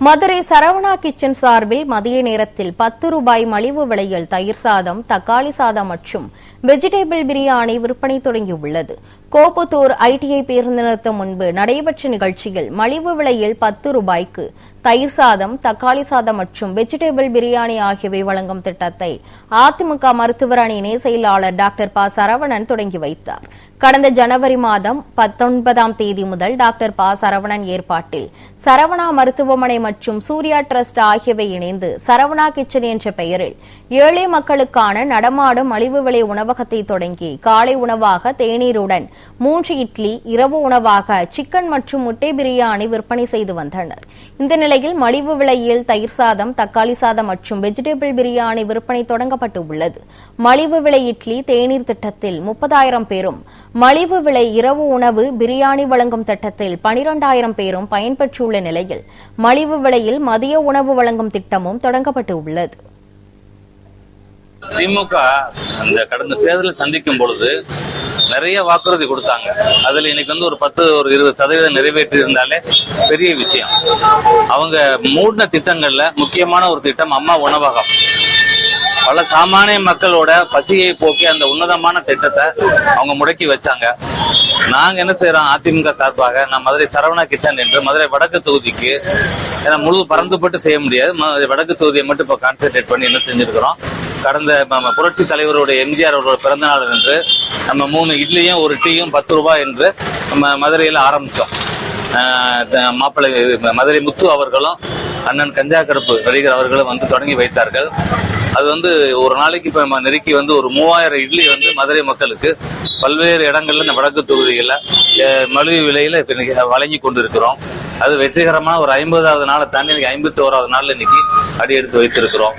Madurai Saravana kitchen சார்பில் மதிய நேரத்தில் 10 ரூபாய் மலிவு விலையில் தயிர் சாதம், தக்காளி சாதம் மற்றும் வெஜிடபிள் பிரியாணி விற்பனை தொடங்கியுள்ளது. கோப்புத்தூர் ITI பேருந்து நிறுத்தம் முன்பு நடைபெற்ற நிகழ்ச்சியில் மலிவு விலையில் 10 ரூபாய்க்கு தயிர் சாதம், தக்காளி சாதம் மற்றும் வெஜிடபிள் பிரியாணி ஆகியவை வழங்கும் திட்டத்தை அதிமுக மருத்துவர் அணி இணை செயலாளர் டாக்டர் ப. சரவணன் தொடங்கி வைத்தார். கடந்த ஜனவரி மாதம் 19ஆம் தேதி முதல் டாக்டர் ப. சரவணன் ஏற்பாட்டில் சரவணா மருத்துவமனை மற்றும் சூர்யா டிரஸ்ட் ஆகியவை இணைந்து சரவணா கிச்சன் என்ற பெயரில் ஏழை மக்களுக்கான நடமாடும் மலிவு விலை உணவகத்தை தொடங்கி காலை உணவாக தேநீருடன் 3 இட்லி, இரவு உணவாக சிக்கன் மற்றும் முட்டை பிரியாணி விற்பனை செய்து வந்தனர். இந்த நிலையில் மலிவு விலையில் தயிர் சாதம், தக்காளி சாதம் மற்றும் வெஜிடபிள் பிரியாணி விற்பனை தொடங்கப்பட்டு உள்ளது. மலிவு விலை இட்லி, தேநீர் திட்டத்தில் 30,000 பேரும், மலிவு விலை இரவு உணவு பிரியாணி வழங்கும் திட்டத்தில் 12,000 பேரும் பயன்பெற்றுள்ள நிலையில் மலிவு விலையில் மதிய உணவு வழங்கும் திட்டமும் தொடங்கப்பட்டு உள்ளது. திமுக அந்த கடந்த தேர்தலை சந்திக்கும் பொழுது நிறைய வாக்குறுதி கொடுத்தாங்க. அதுல இன்னைக்கு ஒரு 20% நிறைவேற்றி இருந்தாலே பெரிய விஷயம். அவங்க மூடின திட்டங்கள்ல முக்கியமான ஒரு திட்டம் அம்மா உணவகம். பல சாமானிய மக்களோட பசியை போக்கி அந்த உன்னதமான திட்டத்தை அவங்க முடக்கி வச்சாங்க. நாங்க என்ன செய்யறோம், அதிமுக சார்பாக நான் மதுரை சரவணா கிச்சன் என்று மதுரை வடக்கு தொகுதிக்கு முழு பறந்துபட்டு செய்ய முடியாது, வடக்கு தொகுதியை மட்டும் இப்ப கான்சென்ட்ரேட் பண்ணி என்ன செஞ்சிருக்கிறோம். கடந்த புரட்சி தலைவருடைய எம்ஜிஆர் அவரோட பிறந்த நாள் என்று நம்ம 3 இட்லியும் 1 டீயும் 10 ரூபாய் என்று நம்ம மதுரையில ஆரம்பிச்சோம். மாப்பிள்ளை மதுரை முத்து அவர்களும் அண்ணன் கஞ்சா கருப்பு நடிகர் அவர்களும் தொடங்கி வைத்தார்கள். அது ஒரு நாளைக்கு இப்ப நெருக்கி ஒரு 3000 இட்லி மதுரை மக்களுக்கு பல்வேறு இடங்கள்ல இந்த வடக்கு தொகுதிகளில் மலிவு விலையில இப்ப வழங்கி கொண்டு இருக்கிறோம். அது வெற்றிகரமான ஒரு 50வது நாளை தாண்டி 51வது நாள்ல இன்னைக்கு அடி எடுத்து வைத்திருக்கிறோம்.